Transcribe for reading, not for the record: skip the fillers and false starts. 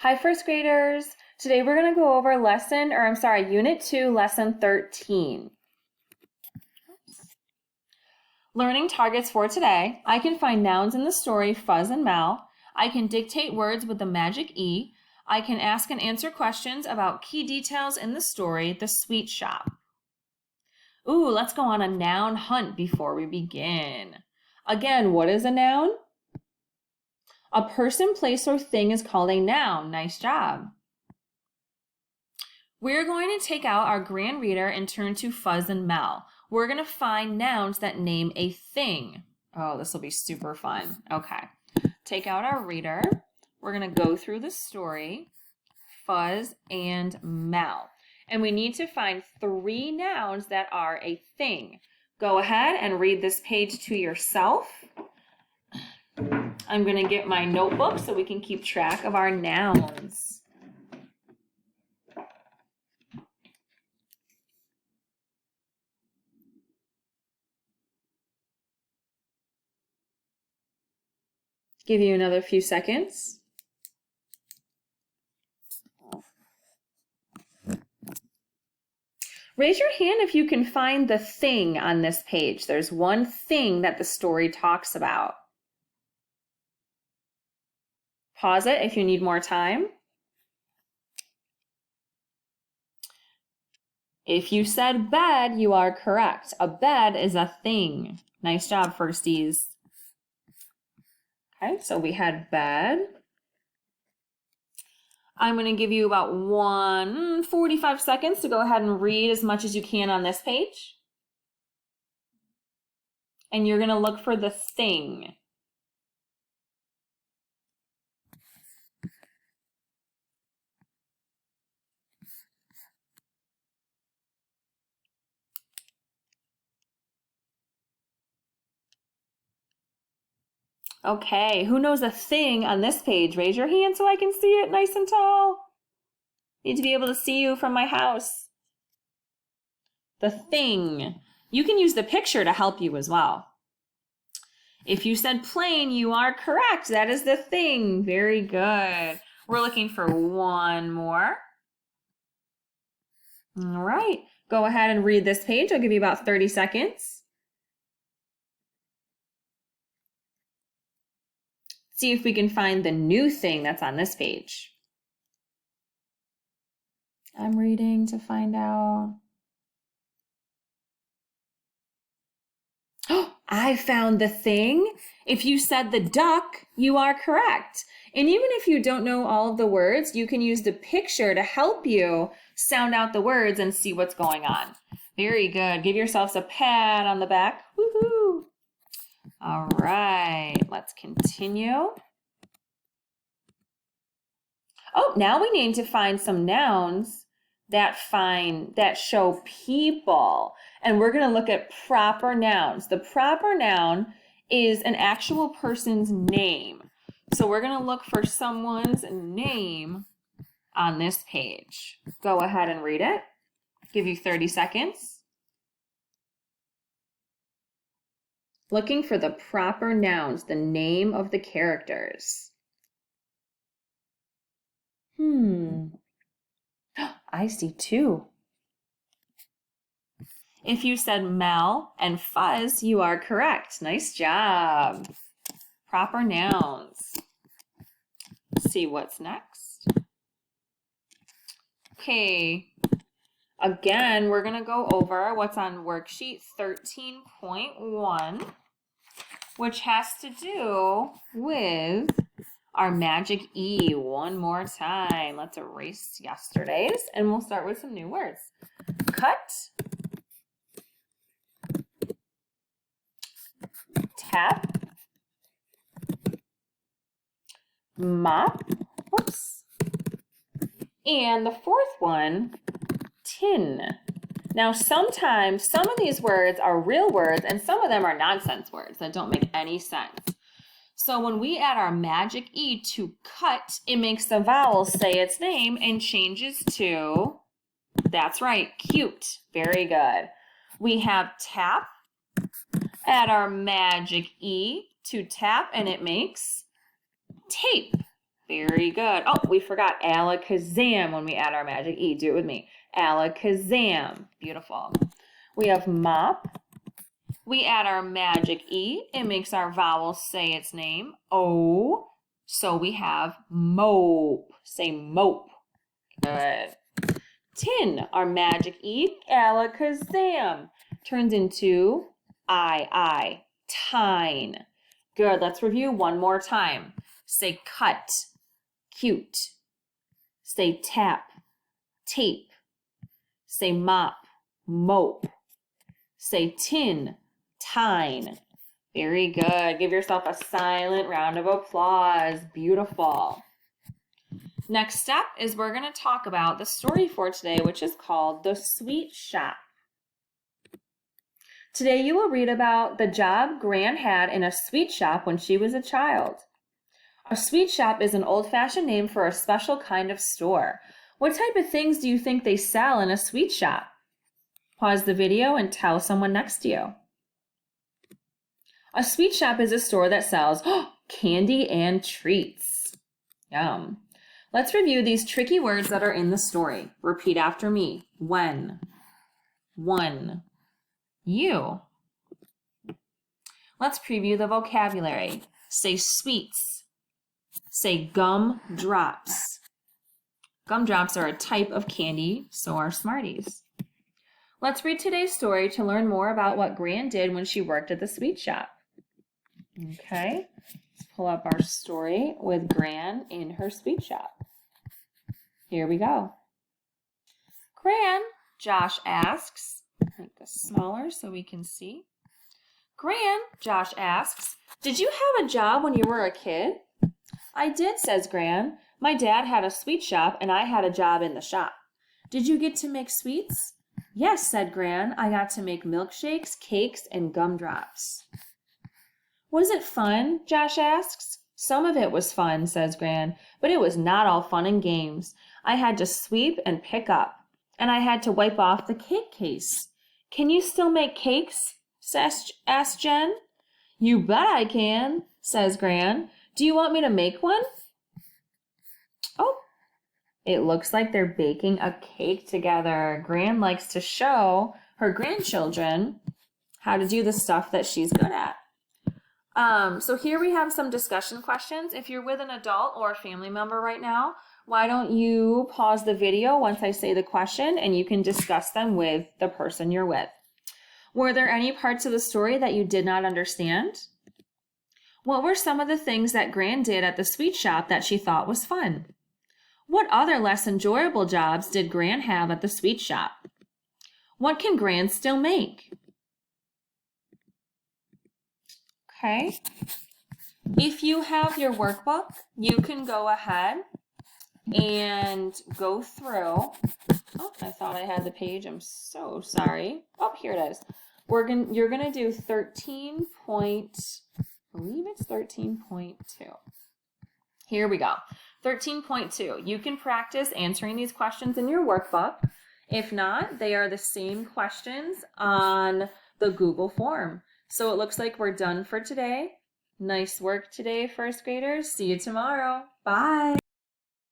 Hi, first graders. Today we're going to go over Unit 2, Lesson 13. Learning targets for today. I can find nouns in the story Fuzz and Mal. I can dictate words with the magic E. I can ask and answer questions about key details in the story, The Sweet Shop. Ooh, let's go on a noun hunt before we begin. Again, what is a noun? A person, place, or thing is called a noun. Nice job. We're going to take out our Grand Reader and turn to Fuzz and Mal. We're going to find nouns that name a thing. Oh, this will be super fun. Okay. Take out our reader. We're going to go through the story, Fuzz and Mal. And we need to find 3 nouns that are a thing. Go ahead and read this page to yourself. I'm going to get my notebook so we can keep track of our nouns. Give you another few seconds. Raise your hand if you can find the thing on this page. There's one thing that the story talks about. Pause it if you need more time. If you said bed, you are correct. A bed is a thing. Nice job, firsties. Okay, so we had bed. I'm going to give you about 45 seconds to go ahead and read as much as you can on this page. And you're going to look for the thing. Okay, who knows a thing on this page? Raise your hand so I can see it nice and tall. Need to be able to see you from my house. The thing. You can use the picture to help you as well. If you said plane, you are correct. That is the thing. Very good. We're looking for one more. All right. Go ahead and read this page. I'll give you about 30 seconds. See if we can find the new thing that's on this page. I'm reading to find out. Oh, I found the thing. If you said the duck, you are correct. And even if you don't know all of the words, you can use the picture to help you sound out the words and see what's going on. Very good. Give yourselves a pat on the back. Woohoo! All right, let's continue. Oh, now we need to find some nouns that show people. And we're going to look at proper nouns. The proper noun is an actual person's name. So we're going to look for someone's name on this page. Go ahead and read it. Give you 30 seconds. Looking for the proper nouns, the name of the characters. I see 2. If you said Mal and Fuzz, you are correct. Nice job. Proper nouns. Let's see what's next. Okay. Again, we're going to go over what's on worksheet 13.1, which has to do with our magic E. One more time. Let's erase yesterday's, and we'll start with some new words. Cut. Tap. Mop. Whoops. And the 4th one, tin. Now, sometimes some of these words are real words and some of them are nonsense words that don't make any sense. So when we add our magic E to cut, it makes the vowel say its name and changes to, that's right, cute. Very good. We have tap. Add our magic E to tap and it makes tape. Very good. Oh, we forgot alakazam when we add our magic E. Do it with me. Alakazam. Beautiful. We have mop. We add our magic E. It makes our vowel say its name. O. So we have mope. Say mope. Good. Tin. Our magic E. Alakazam. Turns into I. Tine. Good. Let's review one more time. Say cut. Cute. Say tap. Tape. Say mop. Mope. Say tin. Tine. Very good. Give yourself a silent round of applause. Beautiful. Next step is we're going to talk about the story for today, which is called The Sweet Shop. Today you will read about the job Gran had in a sweet shop when she was a child. A sweet shop is an old-fashioned name for a special kind of store. What type of things do you think they sell in a sweet shop? Pause the video and tell someone next to you. A sweet shop is a store that sells candy and treats. Yum. Let's review these tricky words that are in the story. Repeat after me. When. One. You. Let's preview the vocabulary. Say sweets. Say gumdrops. Gumdrops are a type of candy, so are Smarties. Let's read today's story to learn more about what Gran did when she worked at the sweet shop. Okay, let's pull up our story with Gran in her sweet shop. Here we go. Gran, Josh asks, make this smaller so we can see. Gran, Josh asks, did you have a job when you were a kid? I did, says Gran. My dad had a sweet shop and I had a job in the shop. Did you get to make sweets? Yes, said Gran. I got to make milkshakes, cakes, and gumdrops. Was it fun? Josh asks. Some of it was fun, says Gran, but it was not all fun and games. I had to sweep and pick up, and I had to wipe off the cake case. Can you still make cakes? asked Jen. You bet I can, says Gran. Do you want me to make one? Oh, it looks like they're baking a cake together. Gran likes to show her grandchildren how to do the stuff that she's good at. So here we have some discussion questions. If you're with an adult or a family member right now, why don't you pause the video once I say the question and you can discuss them with the person you're with. Were there any parts of the story that you did not understand? What were some of the things that Gran did at the sweet shop that she thought was fun? What other less enjoyable jobs did Gran have at the sweet shop? What can Gran still make? Okay. If you have your workbook, you can go ahead and go through. Oh, I thought I had the page. I'm so sorry. Oh, here it is. You're gonna do 13 I believe it's 13.2. Here we go. 13.2. You can practice answering these questions in your workbook. If not, they are the same questions on the Google form. So it looks like we're done for today. Nice work today, first graders. See you tomorrow. Bye.